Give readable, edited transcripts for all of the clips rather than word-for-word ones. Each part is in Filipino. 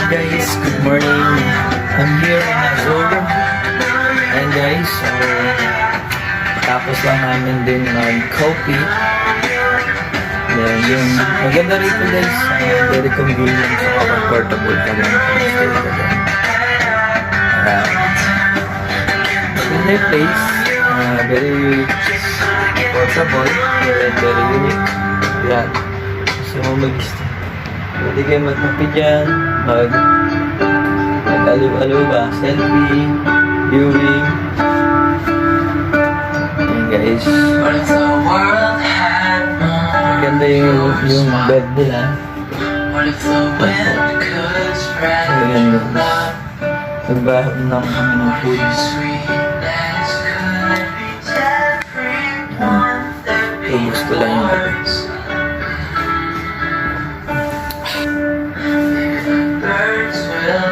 Guys, good morning. I'm here in Azure. And guys, so tapos lang namin din mag-coffee. Then yung maganda rito guys, very convenient sa comfortable ka lang stay ka dyan. Good place, very portable and very unique. Yan. Gusto mo mag-stay. Pwede kayo magkape dyan, mag-aliw-aliw ba, selfie, viewing. Ayan guys. Maganda yung bed nila. Ayan guys. Nagbahag lang kami ng food. Ubus ko lang yung kape.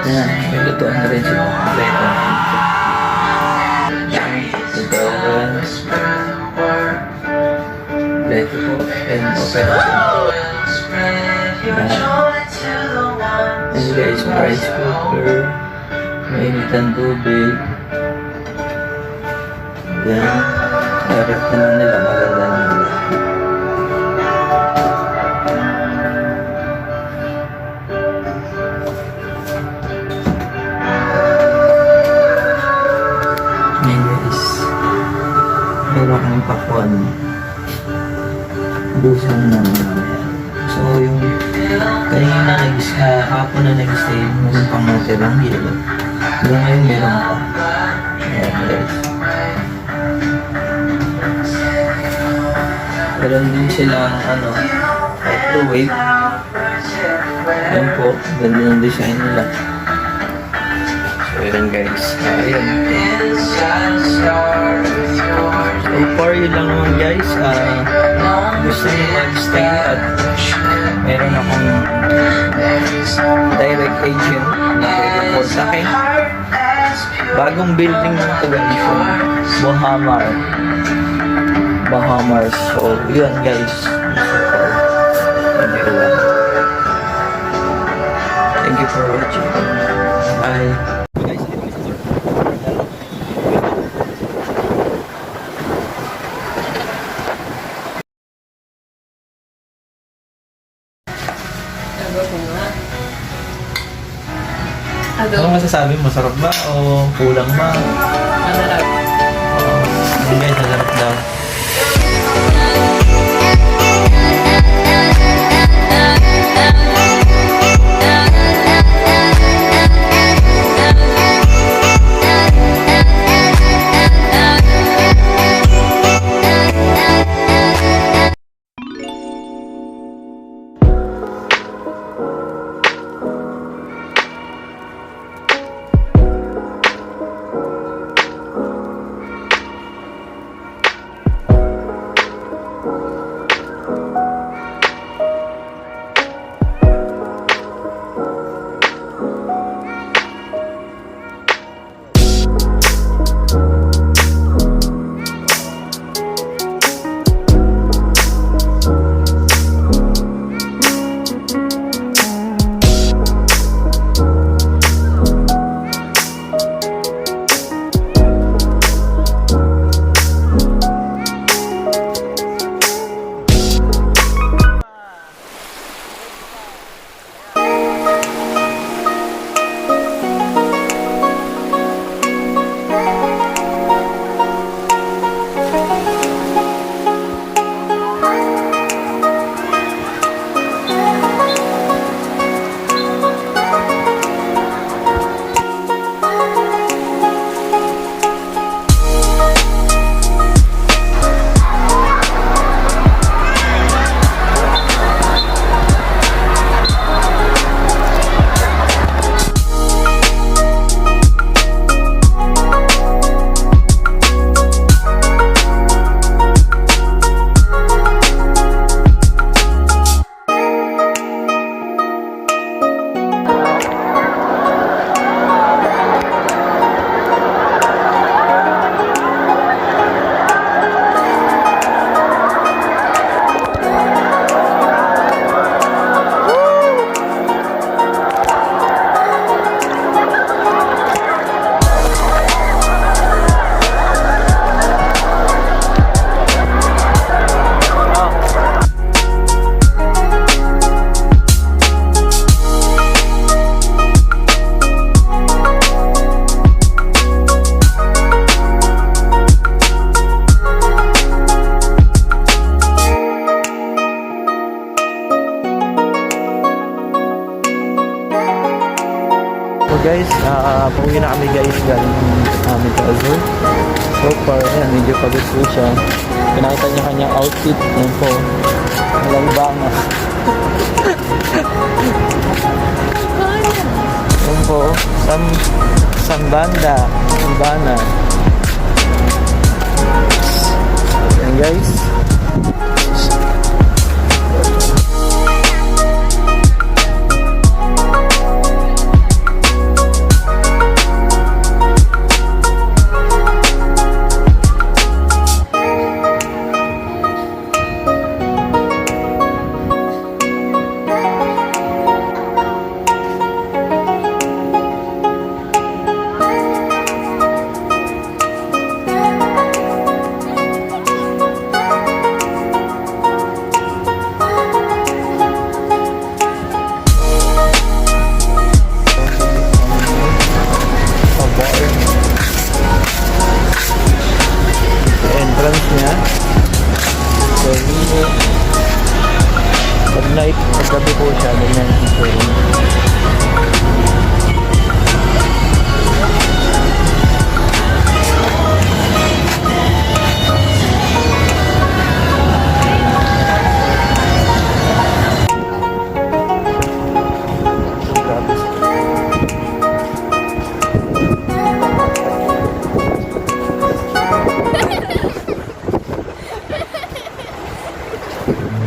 Ayan, may lutuan na rin siya. Ito po, and operation. And guys, rice cooker, mainitan tubig. Yan, harap naman nila, maganda naman nila. Ayan guys, meron kang pakuan. Busan na naman. So yung kanina hapon na nag-stay yung pang natirang yelo. Hanggang ngayon meron pa. Ayan guys. Meron din silang microwave. Ayan po, ganda ng design nila. So ayan guys. Ayan. So for you lang naman guys, gusto nyo mag-stay at meron akong direct agent na pwede kontakin. Bagong building ng ito guys, Bahamas. So yun guys, thank you for watching. Bye. Ano masasabi mo? Masarap ba o kulang ba? Masarap. Hindi guys, masarap daw. guys, pauwi na kami guys galing namin sa Azure. So far, ayan, medyo pagod po siya. Pinakita niya kanyang outfit. Ayan po, walang bangas. Ayan po, sambanda, sambana. Ayan guys. Entrance niya. So, pag night, pag gabi po siya, ganyan yung showroom.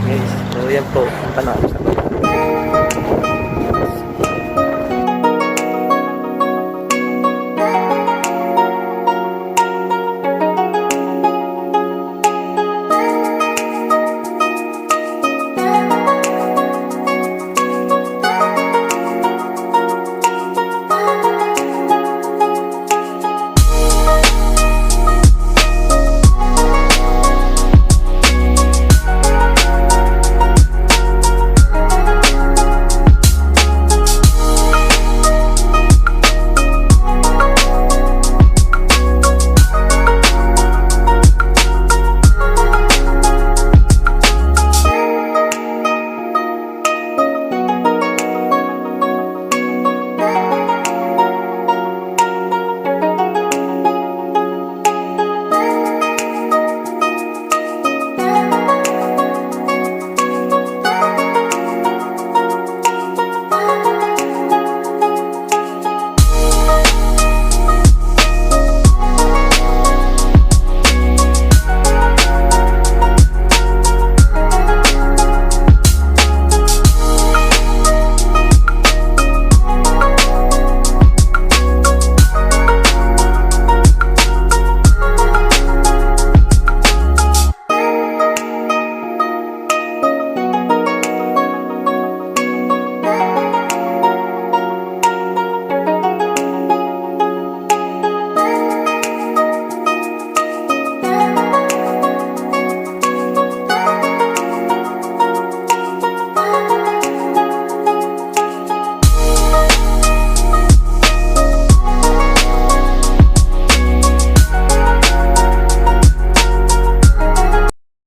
Guys, so yan po ang panahon sa